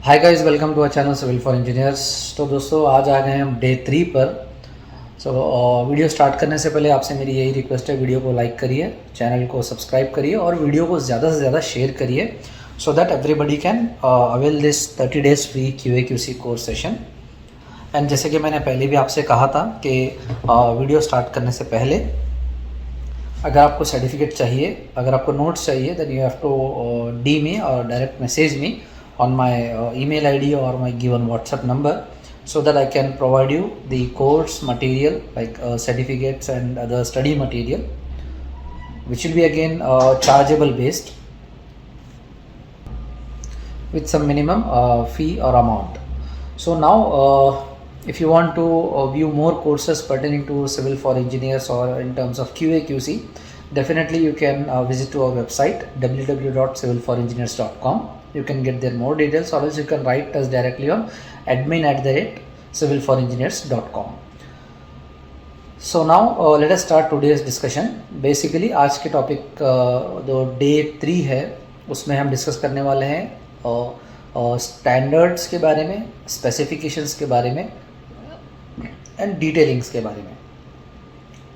Hi guys, welcome to our channel civil for engineers. तो दोस्तों, आज आ गए हम डे 3 पर। वीडियो स्टार्ट करने से पहले आपसे मेरी यही रिक्वेस्ट है, वीडियो को लाइक करिए, चैनल को सब्सक्राइब करिए और वीडियो को ज़्यादा से ज़्यादा शेयर करिए so that everybody can avail this 30 days free QA/QC course session. And जैसे कि मैंने पहले भी आपसे कहा था कि वीडियो स्टार्ट करने से पहले अगर आपको सर्टिफिकेट चाहिए, अगर आपको नोट्स चाहिए, then you have to D me और direct message me on my email ID or my given WhatsApp number so that I can provide you the course material like certificates and other study material, which will be again chargeable based with some minimum fee or amount. So now if you want to view more courses pertaining to civil for engineers or in terms of QA/QC, definitely you can visit to our website www.civilforengineers.com. You can get there more details, or else you can write us directly on admin@civilforengineers.com. So now let us start today's discussion. Basically आज के topic जो day 3 है उसमें हम discuss करने वाले हैं standards के बारे में, स्पेसिफिकेशंस के बारे में एंड डिटेलिंग्स के बारे में।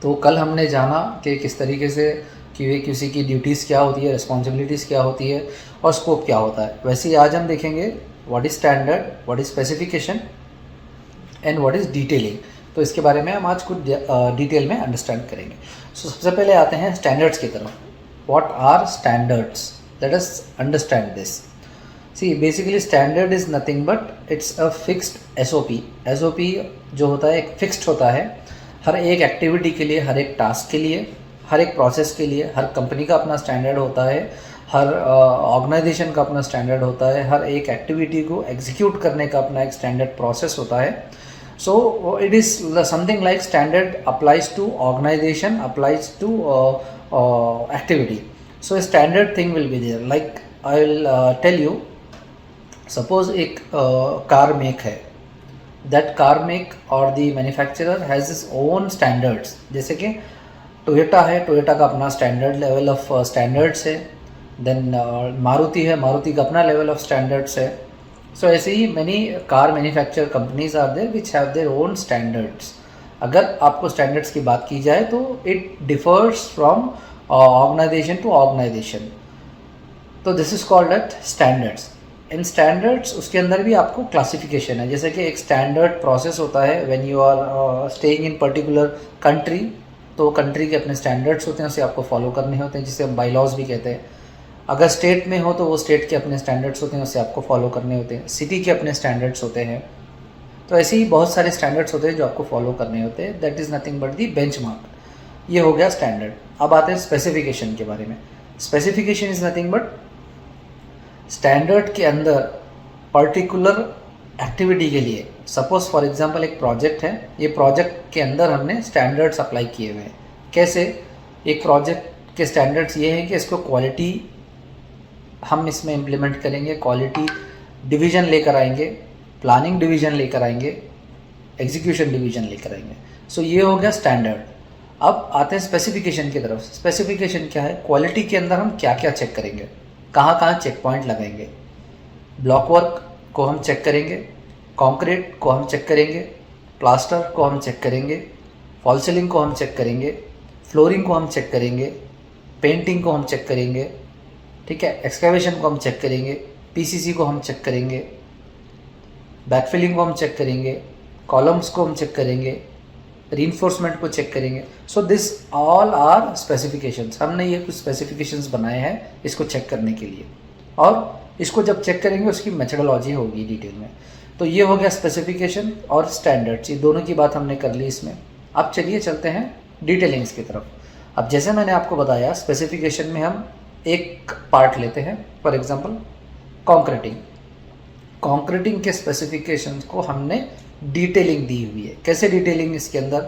तो कल हमने जाना कि किस तरीके से QA/QC की ड्यूटीज़ क्या होती है, रिस्पॉन्सिबिलिटीज़ क्या होती है और स्कोप क्या होता है। वैसे ही आज हम देखेंगे what is standard, what is specification and what is detailing. तो इसके बारे में हम आज कुछ डिटेल में अंडरस्टैंड करेंगे। सो सबसे पहले आते हैं स्टैंडर्ड्स की तरफ। What are standards? Let us understand this. See basically standard is nothing but it's a fixed SOP। SOP जो होता है एक फिक्स्ड होता है हर एक एक्टिविटी के लिए, हर एक टास्क के लिए, हर एक प्रोसेस के लिए। हर कंपनी का अपना स्टैंडर्ड होता है, हर ऑर्गेनाइजेशन का अपना स्टैंडर्ड होता है, हर एक एक्टिविटी को एग्जीक्यूट करने का अपना एक स्टैंडर्ड प्रोसेस होता है। So it is something like standard applies to organisation, applies to activity. So standard thing will be there. Like I will tell you, suppose एक कार मेक है, दैट कार मेक और the manufacturer has is own standards. जैसे कि Toyota है, Toyota का अपना standard level of standards है। Then Maruti है, मारुति का अपना लेवल ऑफ स्टैंडर्ड्स है। सो ऐसे ही many car manufacture companies are there which have their own standards. अगर आपको स्टैंडर्ड्स की बात की जाए तो it differs from organisation to organisation. तो this is called at standards. इन स्टैंडर्ड्स उसके अंदर भी आपको क्लासिफिकेशन है। जैसे कि एक स्टैंडर्ड प्रोसेस होता है when you are staying in particular country, तो कंट्री के अपने स्टैंडर्ड्स होते हैं, उसे आपको फॉलो करने होते हैं, जिसे हम बाईलॉज भी कहते हैं। अगर स्टेट में हो तो वो स्टेट के अपने स्टैंडर्ड्स होते हैं, उसे आपको फॉलो करने होते हैं। सिटी के अपने स्टैंडर्ड्स होते हैं। तो ऐसे ही बहुत सारे स्टैंडर्ड्स होते हैं जो आपको फॉलो करने होते हैं। That is nothing but the benchmark. ये हो गया स्टैंडर्ड। अब आते हैं स्पेसिफिकेशन के बारे में। Specification is nothing but standard के अंदर पर्टिकुलर एक्टिविटी के लिए, सपोज फॉर एग्जांपल एक प्रोजेक्ट है, ये प्रोजेक्ट के अंदर हमने स्टैंडर्ड्स अप्लाई किए हुए हैं। कैसे? एक प्रोजेक्ट के स्टैंडर्ड्स ये हैं कि इसको क्वालिटी हम इसमें इम्प्लीमेंट करेंगे, क्वालिटी डिवीज़न लेकर आएंगे, प्लानिंग डिवीज़न लेकर आएंगे, एग्जीक्यूशन डिवीज़न लेकर आएंगे। सो ये हो गया स्टैंडर्ड। अब आते हैं स्पेसिफिकेशन की तरफ। स्पेसिफिकेशन क्या है? क्वालिटी के अंदर हम क्या क्या चेक करेंगे, कहाँ कहाँ चेक पॉइंट लगाएंगे। ब्लॉक वर्क को हम चेक करेंगे, कंक्रीट को हम चेक करेंगे, प्लास्टर को हम चेक करेंगे, फॉल सीलिंग को हम चेक करेंगे, फ्लोरिंग को हम चेक करेंगे, पेंटिंग को हम चेक करेंगे, ठीक है, एक्सकेवेशन को हम चेक करेंगे, PCC को हम चेक करेंगे, बैकफिलिंग को हम चेक करेंगे, कॉलम्स को हम चेक करेंगे, रीइंफोर्समेंट को चेक करेंगे। So this all are specifications. हमने ये कुछ स्पेसिफिकेशंस बनाए हैं इसको चेक करने के लिए, और इसको जब चेक करेंगे उसकी मेथडोलॉजी होगी डिटेल में। तो ये हो गया स्पेसिफिकेशन और स्टैंडर्ड्स, ये दोनों की बात हमने कर ली इसमें। अब चलिए चलते हैं डिटेलिंग्स की तरफ। अब जैसे मैंने आपको बताया, स्पेसिफिकेशन में हम एक पार्ट लेते हैं, फॉर एग्जांपल कंक्रीटिंग। कंक्रीटिंग के स्पेसिफिकेशंस को हमने डिटेलिंग दी हुई है। कैसे डिटेलिंग इसके अंदर?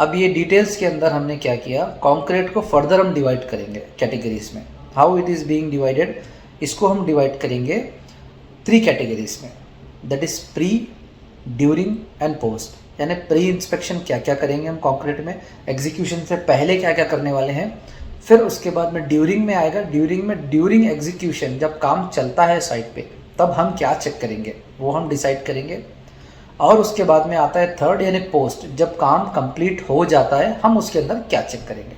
अब ये डिटेल्स के अंदर हमने क्या किया, कंक्रीट को फर्दर हम डिवाइड करेंगे कैटेगरीज में। How it is being divided, इसको हम डिवाइड करेंगे 3 कैटेगरीज में। That is pre, during and post. यानी प्री इंस्पेक्शन क्या क्या करेंगे हम कंक्रीट में, एग्जीक्यूशन से पहले क्या क्या करने वाले हैं, फिर उसके बाद में ड्यूरिंग में आएगा। ड्यूरिंग में ड्यूरिंग एग्जीक्यूशन, जब काम चलता है साइट पे, तब हम क्या चेक करेंगे वो हम डिसाइड करेंगे। और उसके बाद में आता है थर्ड यानी पोस्ट, जब काम कंप्लीट हो जाता है हम उसके अंदर क्या चेक करेंगे।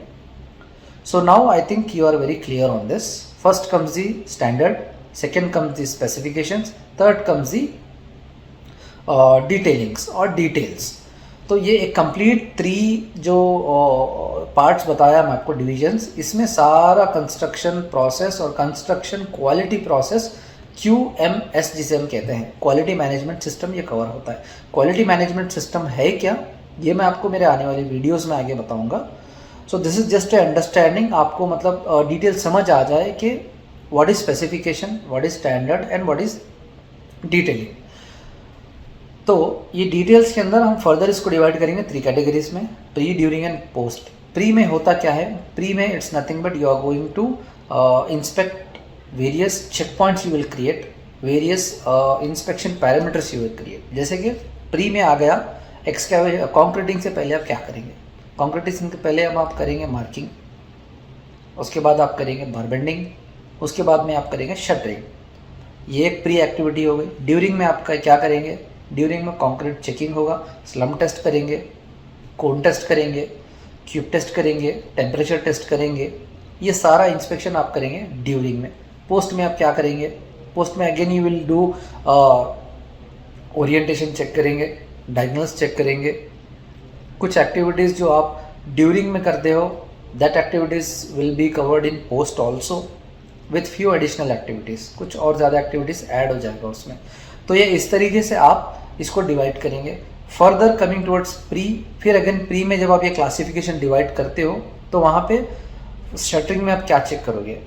So now I think you are very clear on this. First comes the standard, second comes the specifications, third comes the detailings और डिटेल्स। तो ये एक कंप्लीट 3 जो पार्ट्स बताया मैं आपको, डिविजन्स, इसमें सारा कंस्ट्रक्शन प्रोसेस और कंस्ट्रक्शन क्वालिटी प्रोसेस QMS जिसे हम कहते हैं, क्वालिटी मैनेजमेंट सिस्टम, ये कवर होता है। क्वालिटी मैनेजमेंट सिस्टम है क्या, ये मैं आपको मेरे आने वाली वीडियोस में आगे बताऊंगा। So this is just a understanding, आपको मतलब डिटेल समझ आ जाए कि what is specification, what is standard and what is detailing. तो ये डिटेल्स के अंदर हम फर्दर इसको डिवाइड करेंगे 3 कैटेगरीज में, pre, during and post. Pre में होता क्या है, प्री में it's nothing but you are going to inspect various checkpoints you will create, various inspection parameters you will create। जैसे कि प्री में आ गया कॉन्क्रीटिंग से पहले आप क्या करेंगे, कॉन्क्रीटिंग से पहले अब आप करेंगे मार्किंग, उसके बाद आप करेंगे बरबेंडिंग, उसके बाद में आप करेंगे शटरिंग, ये एक प्री एक्टिविटी हो गई। ड्यूरिंग में आप क्या करेंगे, ड्यूरिंग में कॉन्क्रीट चेकिंग होगा, स्लम टेस्ट करेंगे, कोन टेस्ट करेंगे, क्यूब टेस्ट करेंगे, टेम्परेचर टेस्ट करेंगे, ये सारा इंस्पेक्शन आप करेंगे ड्यूरिंग में। पोस्ट में आप क्या करेंगे, पोस्ट में again you will do orientation check करेंगे, डायग्नोस चेक करेंगे। कुछ एक्टिविटीज़ जो आप ड्यूरिंग में करते हो that activities will be covered in post also with few additional activities, कुछ और ज़्यादा एक्टिविटीज़ ऐड हो जाएगा उसमें। तो ये इस तरीके से आप इसको डिवाइड करेंगे। फर्दर कमिंग टुवर्ड्स प्री, फिर अगेन प्री में जब आप ये क्लासिफिकेशन डिवाइड करते हो तो वहाँ पे शटरिंग में आप क्या चेक करोगे,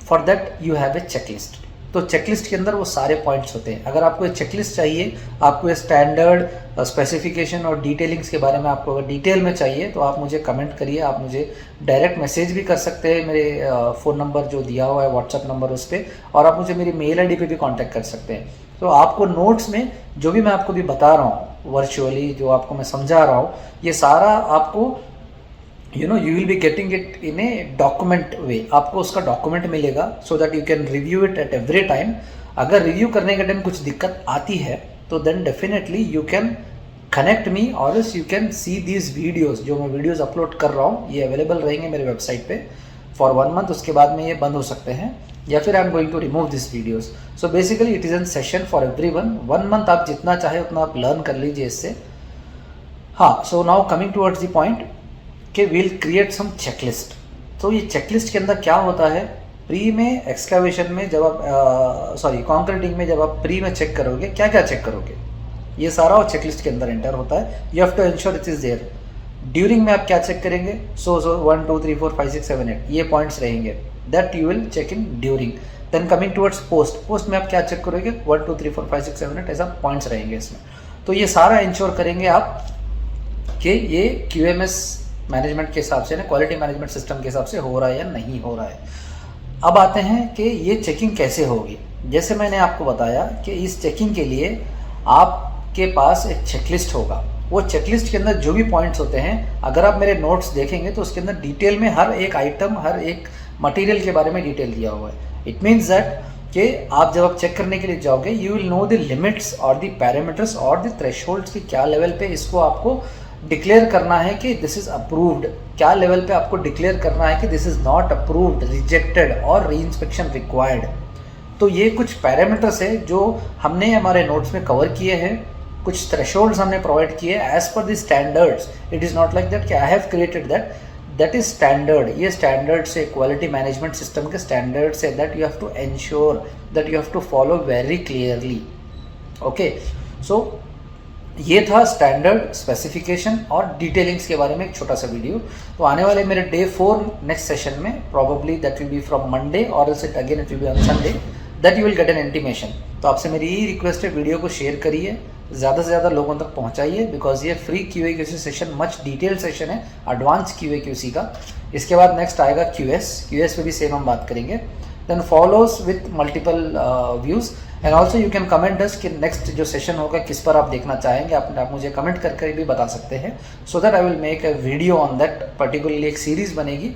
for that you have a checklist. तो चेकलिस्ट के अंदर वो सारे पॉइंट्स होते हैं। अगर आपको ये चेकलिस्ट चाहिए, आपको ये स्टैंडर्ड स्पेसिफिकेशन और डिटेलिंग्स के बारे में आपको अगर डिटेल में चाहिए तो आप मुझे कमेंट करिए, आप मुझे डायरेक्ट मैसेज भी कर सकते हैं मेरे फ़ोन नंबर जो दिया हुआ है व्हाट्सअप नंबर उस पर, और आप मुझे मेरी मेल ID पे भी कांटेक्ट कर सकते हैं। तो आपको नोट्स में जो भी मैं आपको भी बता रहा हूँ वर्चुअली, जो आपको मैं समझा रहा हूँ, ये सारा आपको you will be getting it in a document way, आपको उसका डॉक्यूमेंट मिलेगा so that you can review it at every time। अगर रिव्यू करने के टाइम कुछ दिक्कत आती है तो then definitely you can connect me or else you can see these videos। जो मैं वीडियोस अपलोड कर रहा हूँ ये अवेलेबल रहेंगे मेरे वेबसाइट पे for 1 month, उसके बाद में ये बंद हो सकते हैं या फिर I am going to remove this videos. So basically it is an session for everyone. 1 month आप जितना चाहे उतना आप लर्न कर लीजिए इससे। हाँ, so now coming towards the point कि विल क्रिएट सम चेकलिस्ट। तो ये चेकलिस्ट के अंदर क्या होता है, प्री में एक्सकावेशन में जब आप कॉन्क्रीटिंग में जब आप प्री में चेक करोगे क्या क्या चेक करोगे, ये सारा और चेकलिस्ट के अंदर एंटर होता है। You have to ensure it is there. During में आप क्या चेक करेंगे, 1 2 3 4 5 6 7 8 ये पॉइंट्स रहेंगे, that you will check in during. Then coming towards post, post में आप क्या चेक करोगे, 1 2 3 4 5 6 7 8 ऐसा पॉइंट्स रहेंगे इसमें। तो ये सारा इंश्योर करेंगे आप कि ये QMS मैनेजमेंट के हिसाब से ना, क्वालिटी मैनेजमेंट सिस्टम के हिसाब से हो रहा है या नहीं हो रहा है। अब आते हैं कि ये चेकिंग कैसे होगी। जैसे मैंने आपको बताया कि इस चेकिंग के लिए आपके पास एक चेकलिस्ट होगा। वो चेकलिस्ट के अंदर जो भी पॉइंट्स होते हैं, अगर आप मेरे नोट्स देखेंगे तो उसके अंदर डिटेल में हर एक आइटम, हर एक मटेरियल के बारे में डिटेल दिया हुआ है। इट मीन्स दैट कि आप जब आप चेक करने के लिए जाओगे you will know the limits और द पैरामीटर्स और द थ्रेशोल्ड्स की क्या लेवल पे इसको आपको डिक्लेयर करना है कि दिस इज़ अप्रूव्ड, क्या लेवल पे आपको डिक्लेयर करना है कि this is not approved, rejected और री इंस्पेक्शन रिक्वायर्ड। तो ये कुछ पैरामीटर्स है जो हमने हमारे नोट्स में कवर किए हैं, कुछ थ्रेशोल्ड्स हमने प्रोवाइड किए as per the standards. It is not like that कि I have created that, that is standard. ये स्टैंडर्ड से, क्वालिटी मैनेजमेंट सिस्टम के स्टैंडर्ड से, that you have to ensure, that you have to follow very clearly. Okay, so ये था standard, specification और detailings के बारे में एक छोटा सा वीडियो। तो आने वाले मेरे डे 4 नेक्स्ट सेशन में probably that will be from Monday और else it again it will be on Sunday, that you will get an intimation. तो आपसे मेरी यही रिक्वेस्ट है, वीडियो को शेयर करिए, ज़्यादा से ज़्यादा लोगों तक पहुंचाइए, बिकॉज ये free QA/QC session much detail session है, एडवांस QA/QC का। इसके बाद नेक्स्ट आएगा QS पे भी सेम हम बात करेंगे। Then follows with multiple views and also you can comment us कि नेक्स्ट जो सेशन होगा किस पर आप देखना चाहेंगे, आप मुझे कमेंट करके भी बता सकते हैं, so that I will make a video on that. Particularly एक सीरीज़ बनेगी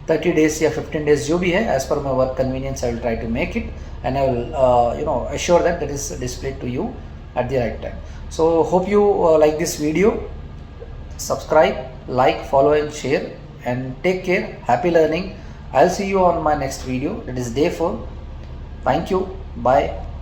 30 days या 15 days जो भी है, as per my work convenience I will try to make it, and I will assure that that is displayed to you at the right time. So hope you like this video. Subscribe, like, follow and share, and take care. Happy learning. I'll see you on my next video, that is day 4. Thank you. Bye.